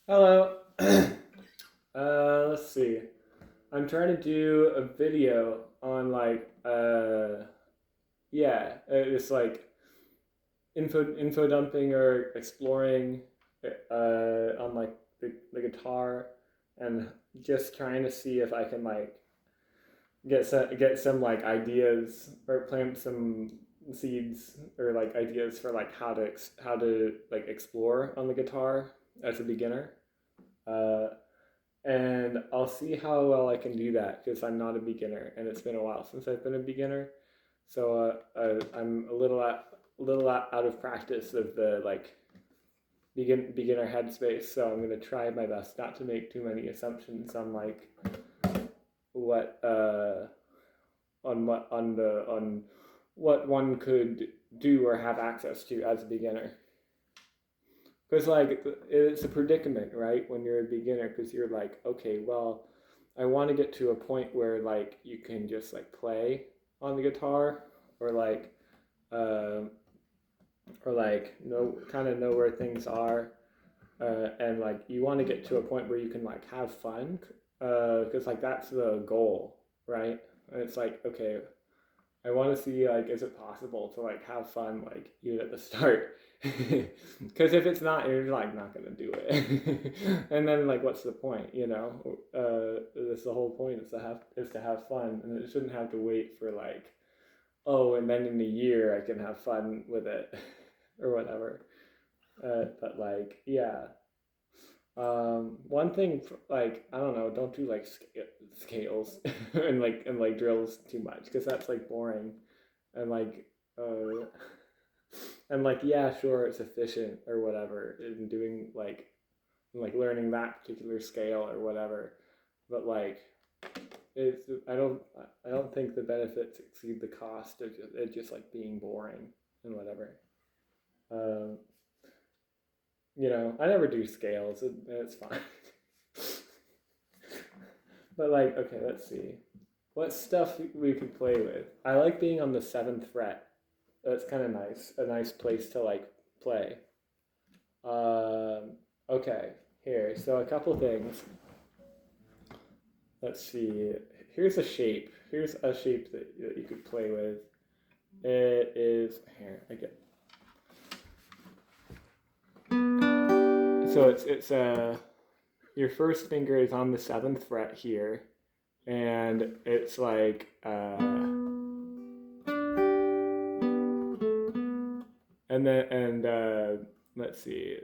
Hello. Let's see. I'm trying to do a video on it's like info dumping or exploring on like the guitar and just trying to see if I can like get some like ideas or plant some seeds or like ideas for like how to like explore on the guitar as a beginner. Uh, and I'll see how well I can do that because I'm not a beginner, and it's been a while since I've been a beginner. So I'm a little out of practice of the like beginner headspace. So I'm gonna try my best not to make too many assumptions on like what on what one could do or have access to as a beginner. Because like it's a predicament, right? When you're a beginner, because you're like, okay, well, I want to get to a point where like you can just like play on the guitar, or uh, know kind of know where things are, and like you want to get to a point where you can like have fun, because like that's the goal, right? And it's like, okay, I want to see like is it possible to like have fun like even at the start? Because if it's not, you're like not gonna do it. And then like what's the point? That's the whole point is to have fun, and it shouldn't have to wait for like, oh, and then in a year I can have fun with it or whatever. But like yeah. One thing like I don't know, don't do like scales and like drills too much because that's like boring and uh and yeah, sure, it's efficient or whatever in doing like learning that particular scale or whatever, but like it's I don't think the benefits exceed the cost of it just like being boring and whatever. um I never do scales, it's fine. But like, okay, let's see. What stuff we could play with? I like being on the seventh fret. That's kind of nice. A nice place to like play. Okay, here. So a couple things. Let's see. Here's a shape. Here's a shape that you could play with. It is here. I get. So it's your first finger is on the seventh fret here, and it's like and let's see,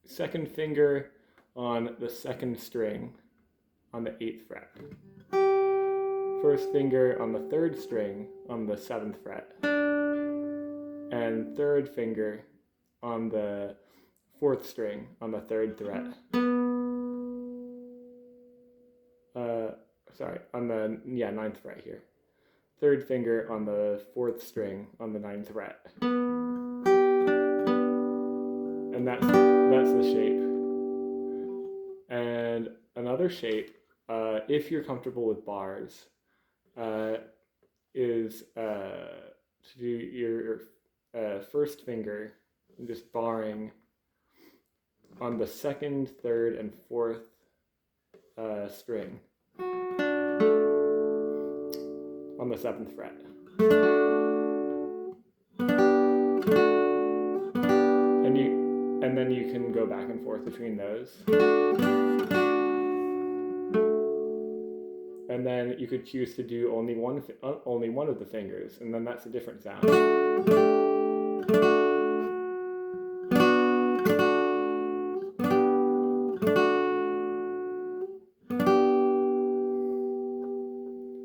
second finger on the second string on the eighth fret, first finger on the third string on the seventh fret, and third finger on the fourth string on the third fret. Uh, Sorry, on the ninth fret here. Third finger on the fourth string on the ninth fret, and that's the shape. And another shape, if you're comfortable with bars, uh, is to do your first finger just barring on the second, third, and fourth string on the seventh fret. And then you can go back and forth between those. And then you could choose to do only one of the fingers, and then that's a different sound.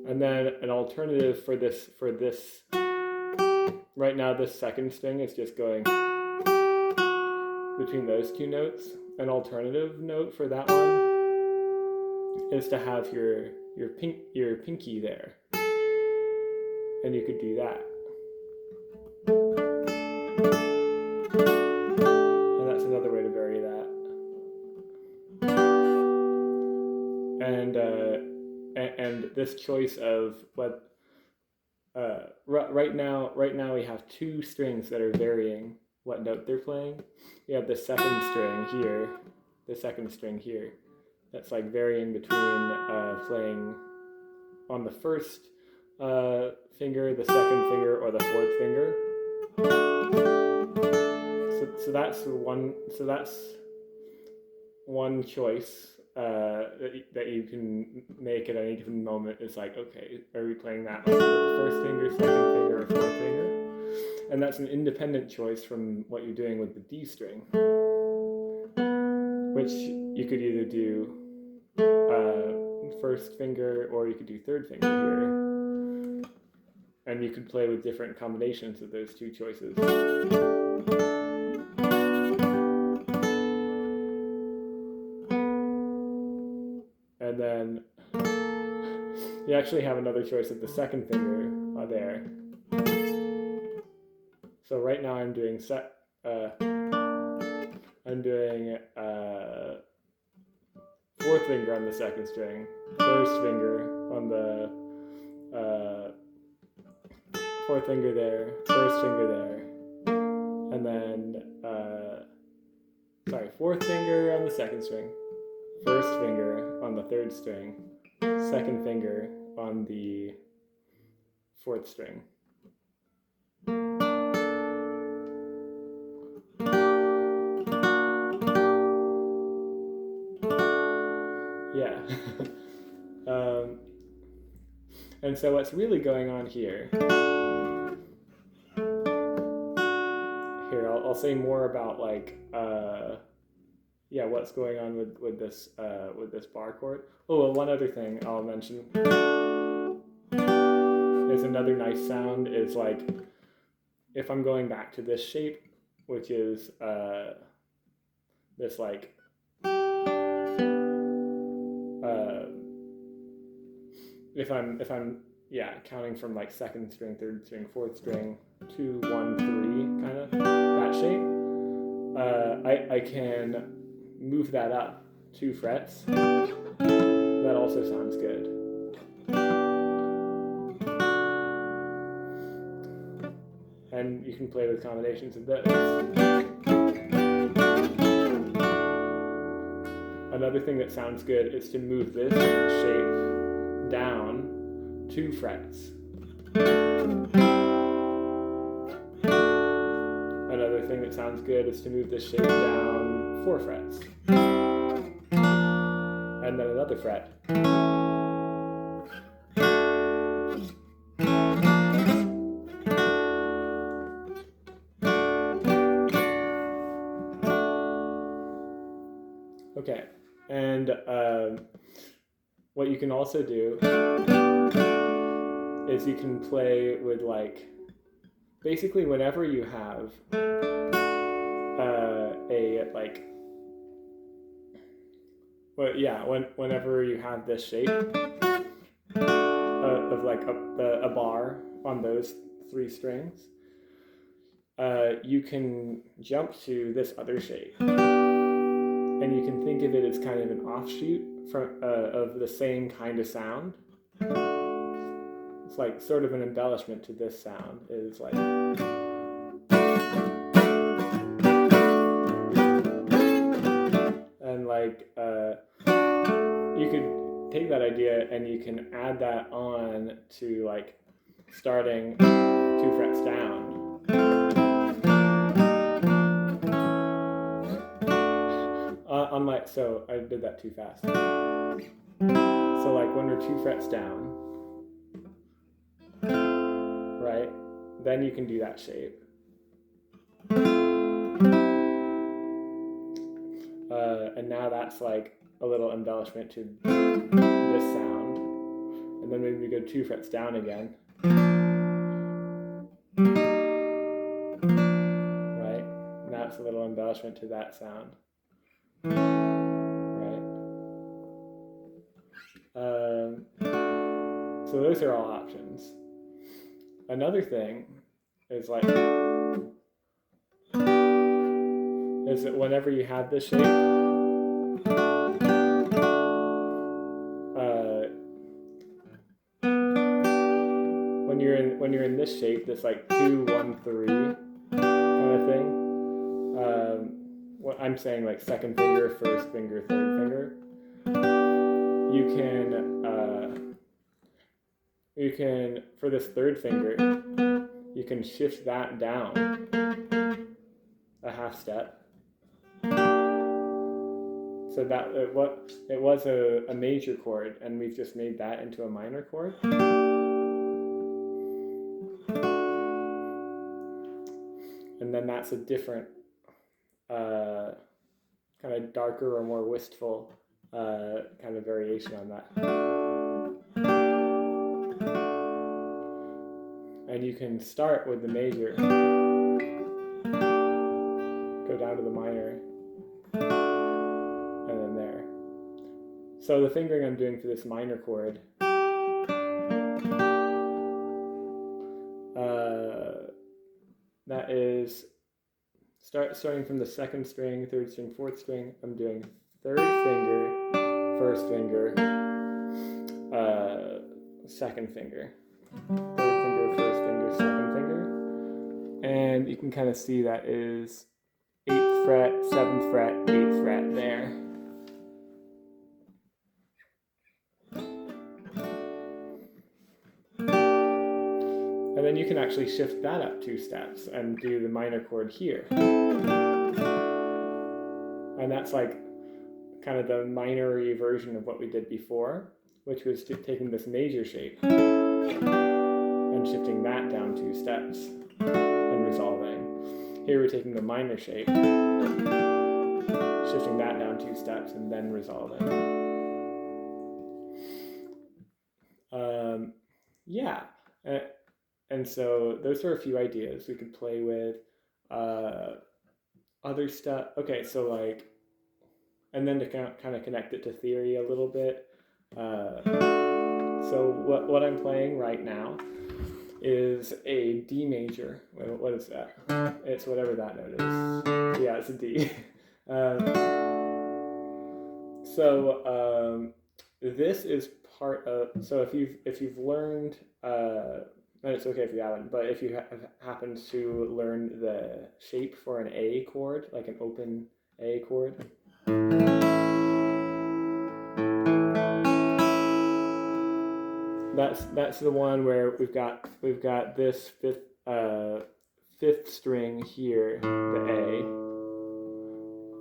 And then an alternative for this right now, this second string is just going between those two notes. An alternative note for that one is to have your pinky there, and you could do that. And that's another way to vary that. And this choice of what right now we have two strings that are varying what note they're playing. We have the second string here the second string here. That's like varying between playing on the first finger, the second finger, or the fourth finger. So that's one choice that you can make at any given moment. Is like, okay, are we playing that like with the first finger, second finger, or fourth finger? And that's an independent choice from what you're doing with the D string, which you could either do first finger or you could do third finger here. And you could play with different combinations of those two choices. And then you actually have another choice of the second finger there. So right now I'm doing fourth finger on the second string, first finger on the fourth finger there, first finger there, and then fourth finger on the second string, first finger on the third string, second finger on the fourth string. Yeah. And so what's really going on here, I'll say more about like, what's going on with this bar chord. Oh, well, one other thing I'll mention is another nice sound is like, if I'm going back to this shape, which is this like, if I'm counting from like second string, third string, fourth string, 2, 1, 3, kind of that shape, I can move that up 2 frets. That also sounds good. And you can play with combinations of those. Another thing that sounds good is to move this shape down 2 frets. Another thing that sounds good is to move this shape down 4 frets. And then another fret. Okay, and what you can also do is you can play with like, basically whenever you have whenever you have this shape of like a bar on those 3 strings, you can jump to this other shape. And you can think of it as kind of an offshoot of the same kind of sound. It's like sort of an embellishment to this sound. Is like, and like you could take that idea and you can add that on to like starting 2 frets down. So I did that too fast. So like when we're 2 frets down, right? Then you can do that shape. And now that's like a little embellishment to this sound. And then maybe we go 2 frets down again. Right? And that's a little embellishment to that sound. So those are all options. Another thing is like, is that whenever you have this shape, when you're in this shape, this like 2, 1, 3 kind of thing. what I'm saying, like second finger, first finger, third finger, you can for this third finger, you can shift that down a half step. So that it was a major chord, and we've just made that into a minor chord. And then that's a different, kind of darker or more wistful kind of variation on that. And you can start with the major, go down to the minor, and then there. So the fingering I'm doing for this minor chord, that is starting from the second string, third string, fourth string. I'm doing third finger, first finger, second finger, third finger, first finger, second finger, and you can kind of see that is 8th fret, 7th fret, 8th fret there. And then you can actually shift that up 2 steps and do the minor chord here. And that's like kind of the minor-y version of what we did before, which was taking this major shape and shifting that down 2 steps and resolving. Here we're taking the minor shape, shifting that down 2 steps and then resolving. Yeah. And so those are a few ideas we could play with. Other stuff. Okay, so like, and then to kind of connect it to theory a little bit. So what I'm playing right now is a D major. What is that? It's whatever that note is. Yeah, it's a D. This is part of. So if you've learned. And it's okay if you haven't, but if you have happened to learn the shape for an A chord, like an open A chord, that's the one where we've got this fifth string here, the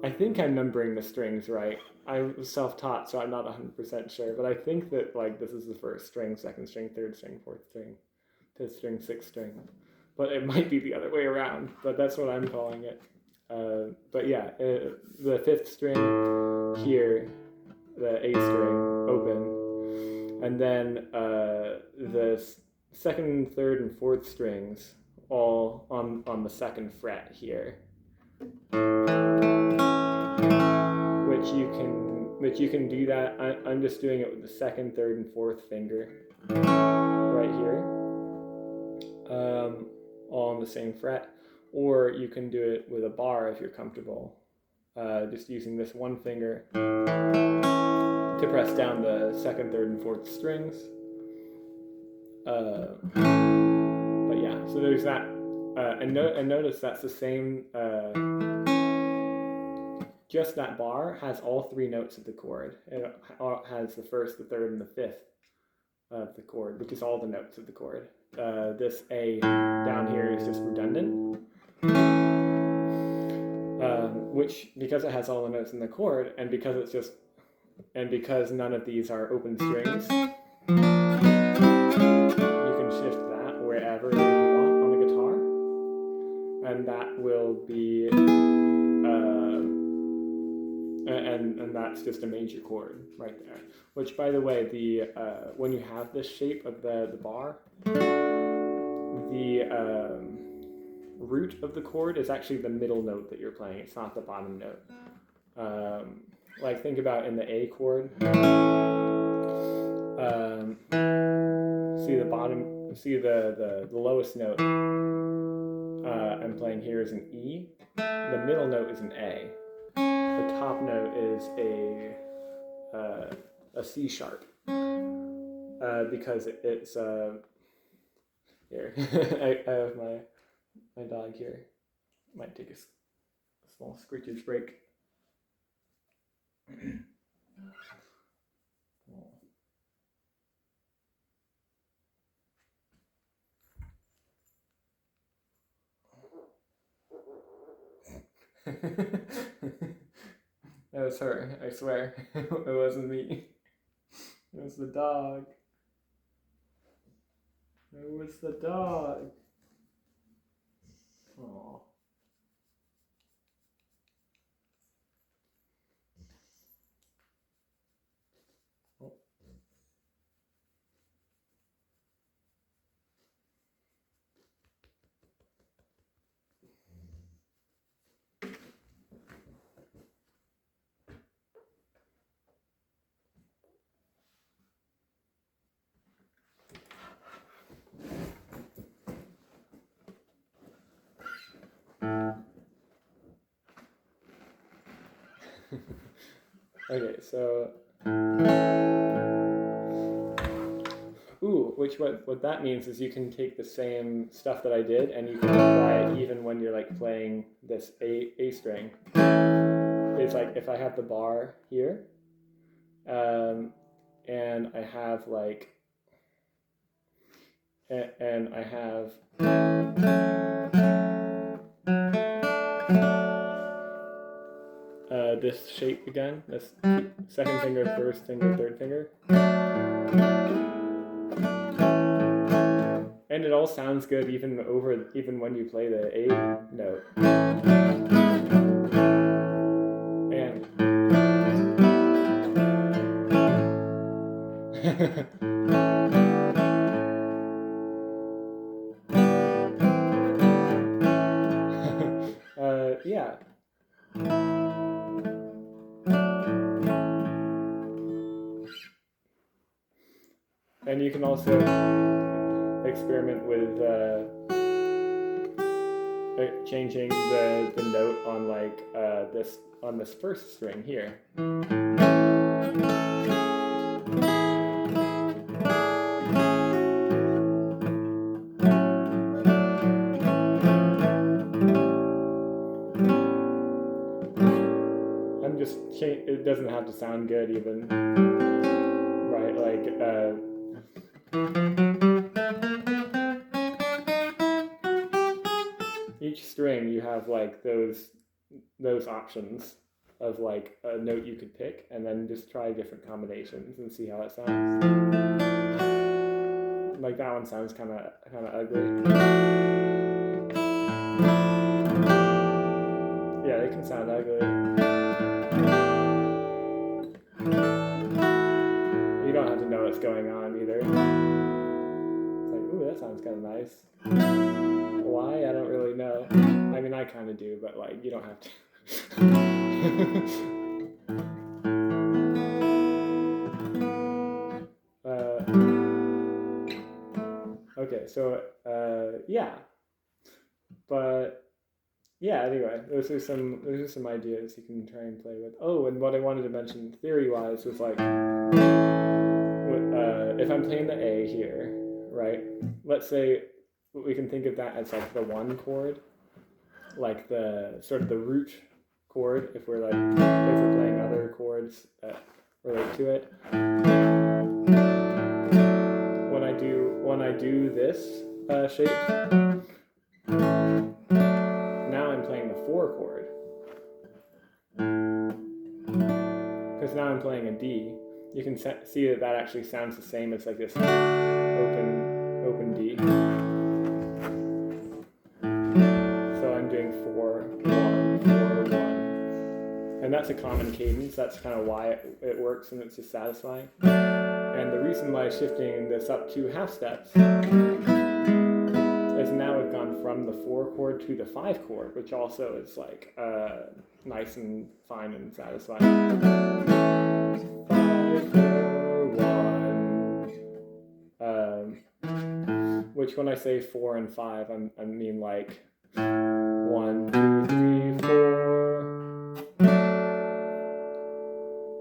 A. I think I'm numbering the strings right. I was self-taught, so I'm not 100% sure, but I think that like this is the first string, second string, third string, fourth string, fifth string, sixth string, but it might be the other way around, but that's what I'm calling it. But yeah, the fifth string here, the A string, open, and then the second, third, and fourth strings all on the second fret here, which you can do that. I'm just doing it with the second, third, and fourth finger right here. All on the same fret, or you can do it with a bar if you're comfortable, just using this one finger to press down the second, third, and fourth strings. But yeah, so there's that, and notice that's the same. Just that bar has all 3 notes of the chord. It has the first, the third, and the fifth of the chord, which is all the notes of the chord. This A down here is just redundant, which, because it has all the notes in the chord, and because none of these are open strings, you can shift that wherever you want on the guitar, and that will be, and that's just a major chord right there. Which, by the way, when you have this shape of the bar, the root of the chord is actually the middle note that you're playing. It's not the bottom note. Like think about in the A chord. See the bottom. See the lowest note I'm playing here is an E. The middle note is an A. The top note is a C sharp, because it's here. I have my dog here. Might take a small scritches break. That was her, I swear. It wasn't me. It was the dog. It was the dog. Aww. Okay, so what that means is you can take the same stuff that I did and you can apply it even when you're like playing this A string. It's like if I have the bar here, and I have like, and I have this shape again, this second finger, first finger, third finger. And it all sounds good even when you play the A note. And yeah. And you can also experiment with changing the note on like this first string here. It doesn't have to sound good even, right? Like each string you have like those options of like a note you could pick, and then just try different combinations and see how it sounds. Like that one sounds kind of ugly. Yeah, they can sound ugly. You don't have to know what's going on either. It's like, ooh, that sounds kind of nice. Why? I don't really know. I mean, I kind of do, but like, you don't have to. Okay, so yeah, but yeah. Anyway, those are some ideas you can try and play with. Oh, and what I wanted to mention theory-wise was like, if I'm playing the A here, right? Let's say we can think of that as like the one chord, like the sort of the root chord. If we're playing other chords that relate to it. When I do this shape, now I'm playing the 4 chord, because now I'm playing a D. You can see that actually sounds the same as like this open D. So I'm doing 4, 1, 4, 1, and that's a common cadence. That's kind of why it works, and it's just satisfying. And the reason why shifting this up 2 half steps is now we've gone from the 4 chord to the 5 chord, which also is like nice and fine and satisfying. 5, 4, 1. Which when I say 4 and 5, I mean like 1, 2, 3, 4.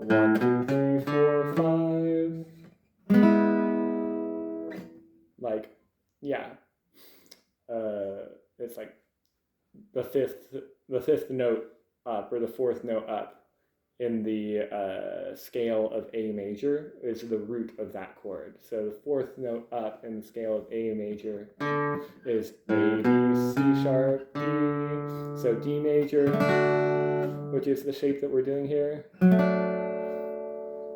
1, 2, 3, 4, 5. Like, yeah, it's like the fifth note up, or the fourth note up in the scale of A major is the root of that chord. So the fourth note up in the scale of A major is A, D, C sharp, D. So D major, which is the shape that we're doing here,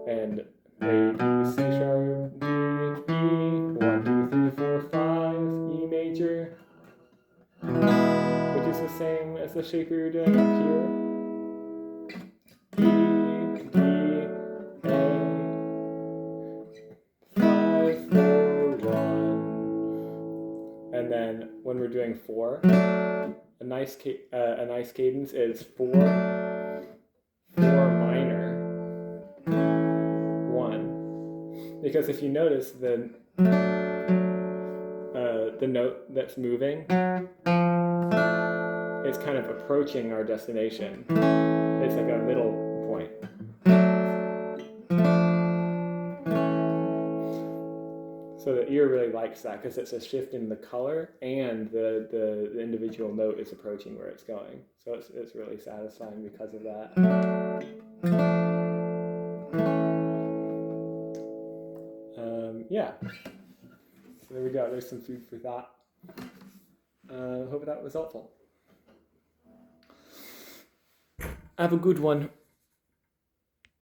and A, D, C sharp, D, E, 1, 2, 3, 4, 5, E major, which is the same as the shape we were doing up here. E, D, A, 5, 4, 1. And then when we're doing 4, a nice cadence is 4, 4 minor, 1. Because if you notice, the note that's moving is kind of approaching our destination. It's like a middle point. So the ear really likes that because it's a shift in the color, and the individual note is approaching where it's going. So it's really satisfying because of that. Yeah. So there we go. There's some food for thought. Hope that was helpful. Have a good one.